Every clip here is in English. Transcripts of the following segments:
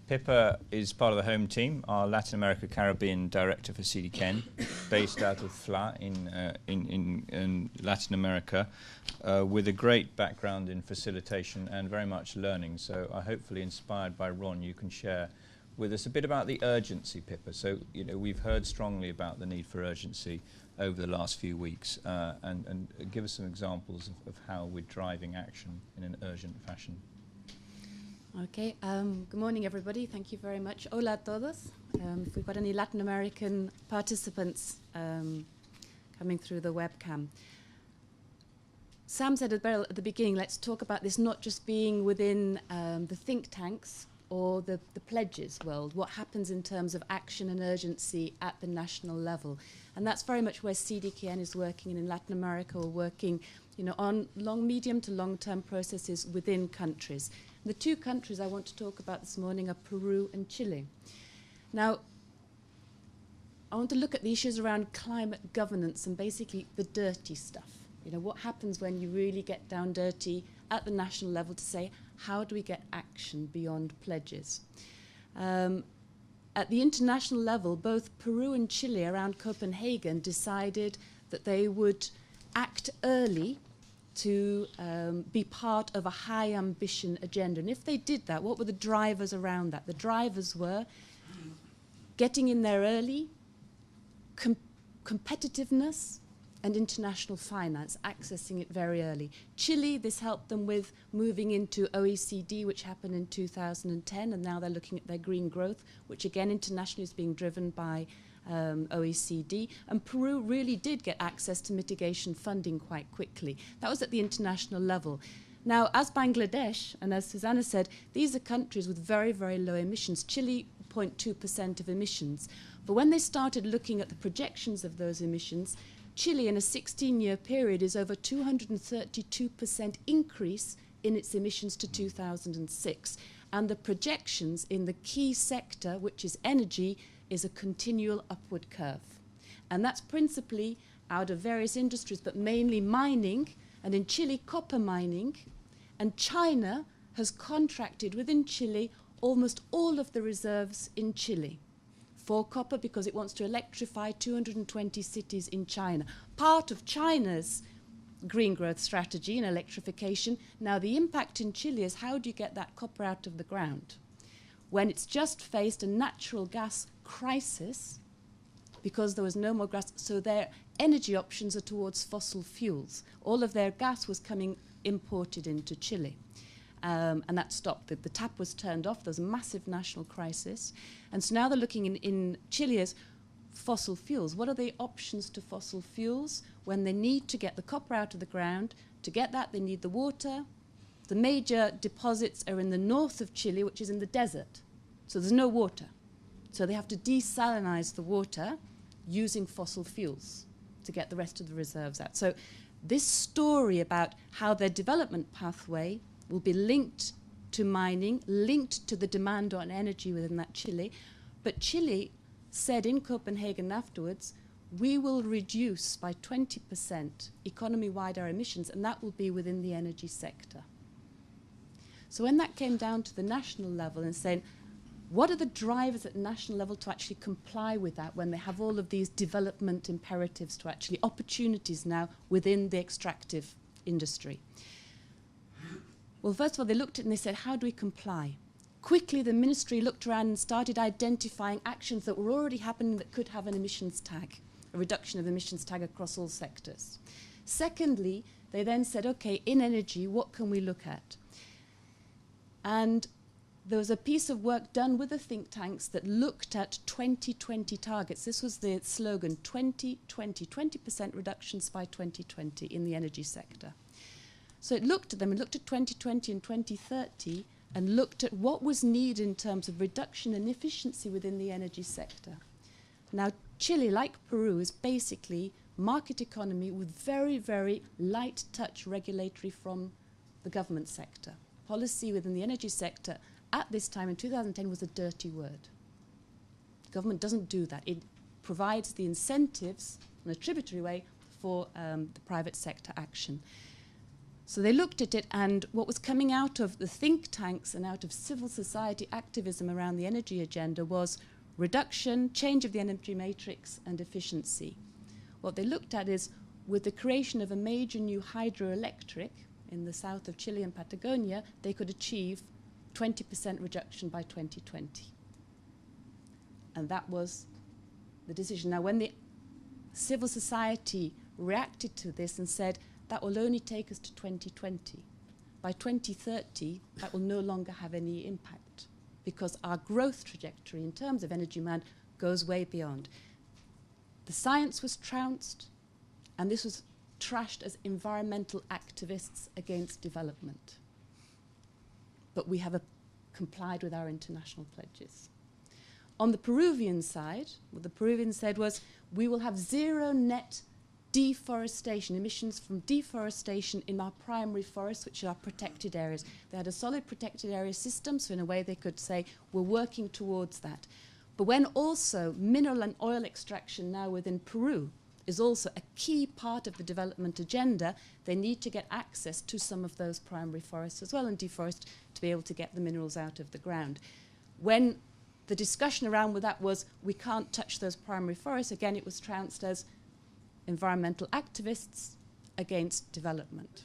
Pippa is part of the home team, our Latin America Caribbean director for CDKen, based out of FLA in Latin America, with a great background in facilitation and very much learning. So hopefully inspired by Ron, you can share with us a bit about the urgency, Pippa. So we've heard strongly about the need for urgency over the last few weeks, and give us some examples of how we're driving action in an urgent fashion. Okay, good morning everybody, thank you very much. Hola a todos. If we've got any Latin American participants coming through the webcam. Sam said at the beginning, let's talk about this not just being within the think tanks or the pledges world, what happens in terms of action and urgency at the national level. And that's very much where CDKN is working, and in Latin America we're working on medium to long-term processes within countries. The two countries I want to talk about this morning are Peru and Chile. Now, I want to look at the issues around climate governance and basically the dirty stuff. What happens when you really get down dirty at the national level to say, how do we get action beyond pledges? At the international level, both Peru and Chile around Copenhagen decided that they would act early to be part of a high ambition agenda. And if they did that, what were the drivers around that? The drivers were getting in there early, competitiveness, and international finance, accessing it very early. Chile, this helped them with moving into OECD, which happened in 2010, and now they're looking at their green growth, which again internationally is being driven by OECD. And Peru really did get access to mitigation funding quite quickly. That was at the international level. Now, as Bangladesh, and as Susanna said, these are countries with very, very low emissions. Chile, 0.2% of emissions. But when they started looking at the projections of those emissions, Chile, in a 16-year period, is over 232% increase in its emissions to 2006. And the projections in the key sector, which is energy, is a continual upward curve. And that's principally out of various industries, but mainly mining, and in Chile, copper mining. And China has contracted within Chile almost all of the reserves in Chile for copper, because it wants to electrify 220 cities in China. Part of China's green growth strategy and electrification. Now, the impact in Chile is, how do you get that copper out of the ground when it's just faced a natural gas crisis because there was no more gas? So their energy options are towards fossil fuels. All of their gas was coming imported into Chile. And that stopped. The tap was turned off. There's a massive national crisis. And so now they're looking in Chile as fossil fuels. What are the options to fossil fuels when they need to get the copper out of the ground? To get that, they need the water. The major deposits are in the north of Chile, which is in the desert. So there's no water. So they have to desalinize the water using fossil fuels to get the rest of the reserves out. So this story about how their development pathway will be linked to mining, linked to the demand on energy within that Chile. But Chile said in Copenhagen afterwards, we will reduce by 20% economy-wide our emissions, and that will be within the energy sector. So when that came down to the national level and saying, what are the drivers at national level to actually comply with that when they have all of these development imperatives to actually opportunities now within the extractive industry? Well, first of all, they looked at it and they said, how do we comply? Quickly, the ministry looked around and started identifying actions that were already happening that could have an emissions tag, a reduction of emissions tag across all sectors. Secondly, they then said, okay, in energy, what can we look at? And there was a piece of work done with the think tanks that looked at 2020 targets. This was the slogan, 2020, 20% reductions by 2020 in the energy sector. So it looked at them, it looked at 2020 and 2030, and looked at what was needed in terms of reduction and efficiency within the energy sector. Now, Chile, like Peru, is basically market economy with very, very light touch regulatory from the government sector. Policy within the energy sector at this time in 2010 was a dirty word. The government doesn't do that. It provides the incentives in a tributary way for the private sector action. So they looked at it, and what was coming out of the think tanks and out of civil society activism around the energy agenda was reduction, change of the energy matrix, and efficiency. What they looked at is, with the creation of a major new hydroelectric in the south of Chile and Patagonia, they could achieve 20% reduction by 2020. And that was the decision. Now, when the civil society reacted to this and said, that will only take us to 2020. By 2030, that will no longer have any impact, because our growth trajectory in terms of energy demand goes way beyond. The science was trounced, and this was trashed as environmental activists against development. But we have complied with our international pledges. On the Peruvian side, what the Peruvians said was, we will have zero net deforestation, emissions from deforestation in our primary forests, which are protected areas. They had a solid protected area system, so in a way they could say, we're working towards that. But when also mineral and oil extraction now within Peru is also a key part of the development agenda, they need to get access to some of those primary forests as well and deforest to be able to get the minerals out of the ground. When the discussion around with that was, we can't touch those primary forests, again it was trounced as environmental activists against development.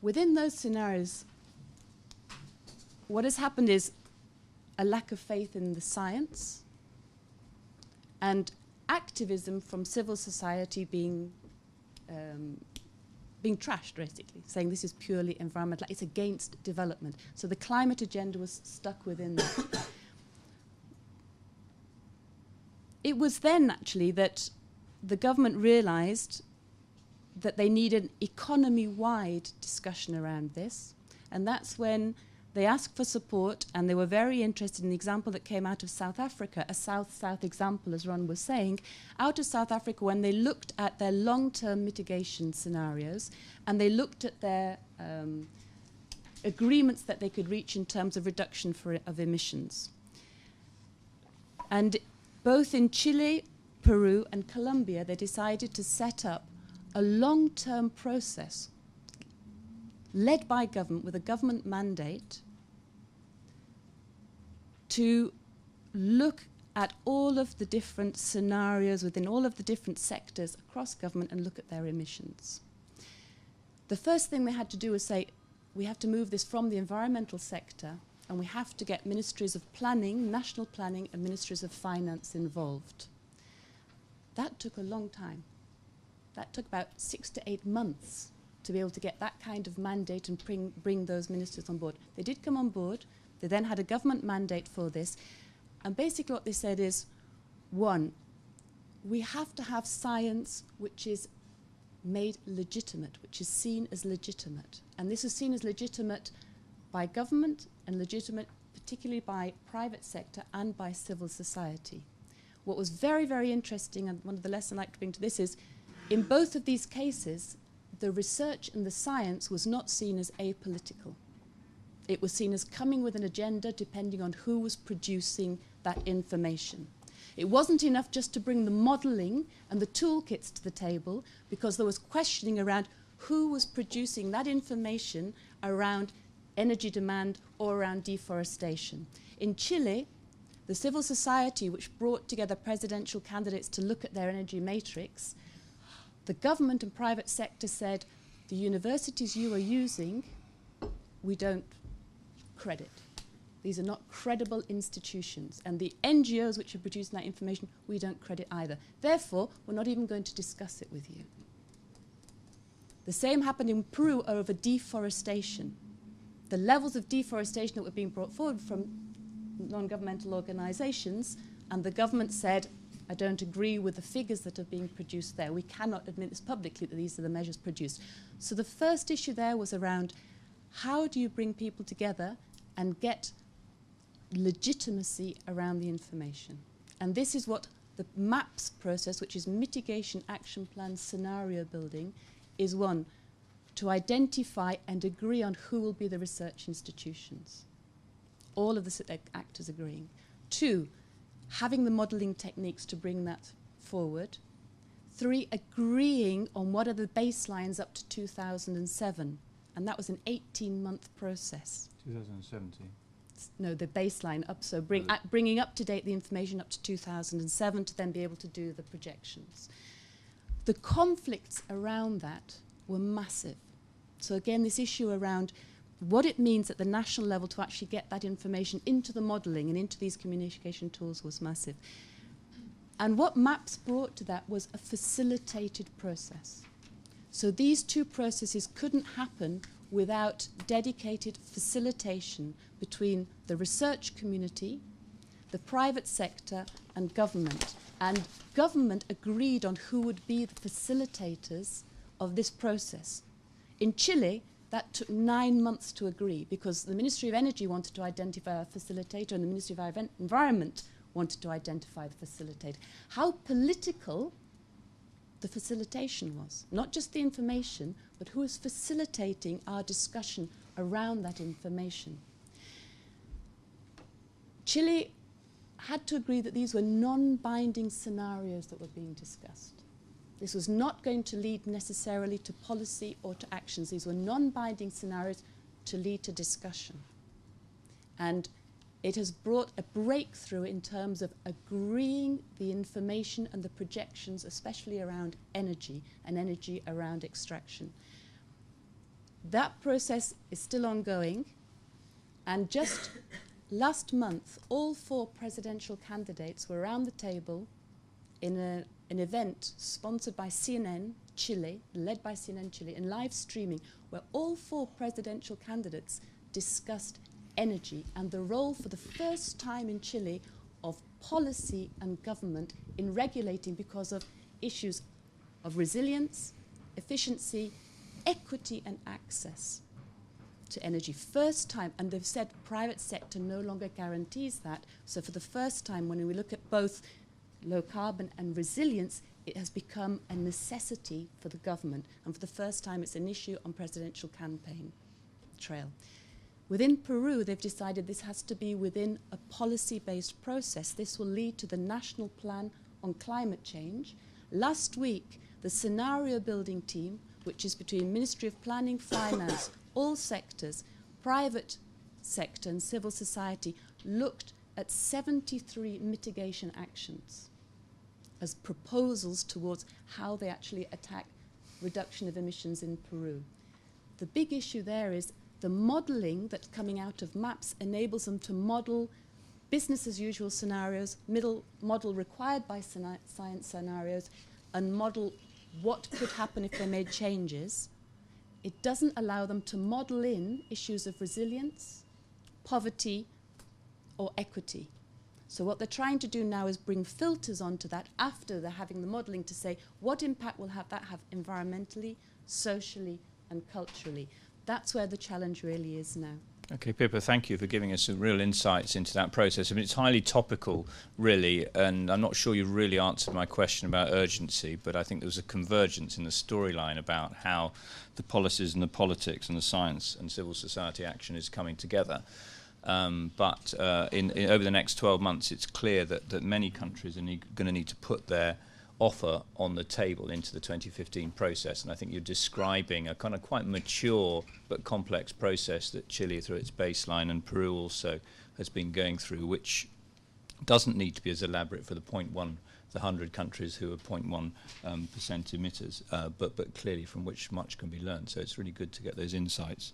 Within those scenarios, what has happened is a lack of faith in the science and activism from civil society being trashed, basically, saying this is purely environmental, it's against development. So the climate agenda was stuck within that. It was then, actually, that the government realized that they needed an economy-wide discussion around this, and that's when they asked for support, and they were very interested in the example that came out of South Africa, a South-South example, as Ron was saying, out of South Africa when they looked at their long-term mitigation scenarios, and they looked at their agreements that they could reach in terms of reduction of emissions. And both in Chile, Peru, and Colombia, they decided to set up a long-term process led by government, with a government mandate, to look at all of the different scenarios within all of the different sectors across government and look at their emissions. The first thing they had to do was say, we have to move this from the environmental sector, and we have to get ministries of planning, national planning, and ministries of finance involved. That took a long time. That took about 6 to 8 months to be able to get that kind of mandate and bring those ministers on board. They did come on board. They then had a government mandate for this. And basically what they said is, one, we have to have science which is made legitimate, which is seen as legitimate. And this is seen as legitimate by government and legitimate particularly by private sector and by civil society. What was very, very interesting, and one of the lessons I'd like to bring to this is, in both of these cases, the research and the science was not seen as apolitical. It was seen as coming with an agenda depending on who was producing that information. It wasn't enough just to bring the modelling and the toolkits to the table, because there was questioning around who was producing that information around energy demand or around deforestation. In Chile, the civil society, which brought together presidential candidates to look at their energy matrix, the government and private sector said, the universities you are using, we don't credit. These are not credible institutions. And the NGOs which are producing that information, we don't credit either. Therefore, we're not even going to discuss it with you. The same happened in Peru over deforestation. The levels of deforestation that were being brought forward from non-governmental organizations, and the government said, I don't agree with the figures that are being produced there. We cannot admit this publicly that these are the measures produced. So the first issue there was around how do you bring people together and get legitimacy around the information. And this is what the MAPS process, which is Mitigation Action Plan Scenario Building, is one, to identify and agree on who will be the research institutions. All of the actors agreeing. 2, having the modelling techniques to bring that forward. 3, agreeing on what are the baselines up to 2007. And that was an 18-month process. 2017. No, the baseline up, so bringing up to date the information up to 2007 to then be able to do the projections. The conflicts around that were massive. So again, this issue around what it means at the national level to actually get that information into the modelling and into these communication tools was massive. And what MAPS brought to that was a facilitated process. So these two processes couldn't happen without dedicated facilitation between the research community, the private sector, and government. And government agreed on who would be the facilitators of this process. In Chile, that took 9 months to agree because the Ministry of Energy wanted to identify a facilitator and the Ministry of Environment wanted to identify the facilitator. How political the facilitation was. Not just the information, but who is facilitating our discussion around that information. Chile had to agree that these were non-binding scenarios that were being discussed. This was not going to lead necessarily to policy or to actions. These were non-binding scenarios to lead to discussion. And it has brought a breakthrough in terms of agreeing the information and the projections, especially around energy and energy around extraction. That process is still ongoing, and just last month, all 4 presidential candidates were around the table in an event sponsored by CNN Chile, led by CNN Chile, in live streaming, where all 4 presidential candidates discussed energy and the role for the first time in Chile of policy and government in regulating because of issues of resilience, efficiency, equity and access to energy. First time, and they've said private sector no longer guarantees that, so for the first time when we look at both low carbon and resilience, it has become a necessity for the government, and for the first time it's an issue on presidential campaign trail. Within Peru, they've decided this has to be within a policy-based process. This will lead to the National Plan on Climate Change. Last week, the scenario building team, which is between Ministry of Planning, Finance, all sectors, private sector and civil society, looked at 73 mitigation actions as proposals towards how they actually attack reduction of emissions in Peru. The big issue there is the modelling that's coming out of MAPS enables them to model business as usual scenarios, model required by science scenarios, and model what could happen if they made changes. It doesn't allow them to model in issues of resilience, poverty, or equity. So what they're trying to do now is bring filters onto that after they're having the modelling to say what impact will that have environmentally, socially, and culturally. That's where the challenge really is now. Okay, Pippa, thank you for giving us some real insights into that process. I mean, it's highly topical, really, and I'm not sure you really answered my question about urgency, but I think there was a convergence in the storyline about how the policies and the politics and the science and civil society action is coming together. But over the next 12 months, it's clear that many countries are going to need to put their offer on the table into the 2015 process, and I think you're describing a kind of quite mature but complex process that Chile through its baseline and Peru also has been going through, which doesn't need to be as elaborate for the 100 countries who are 0.1% emitters, but clearly from which much can be learned. So it's really good to get those insights.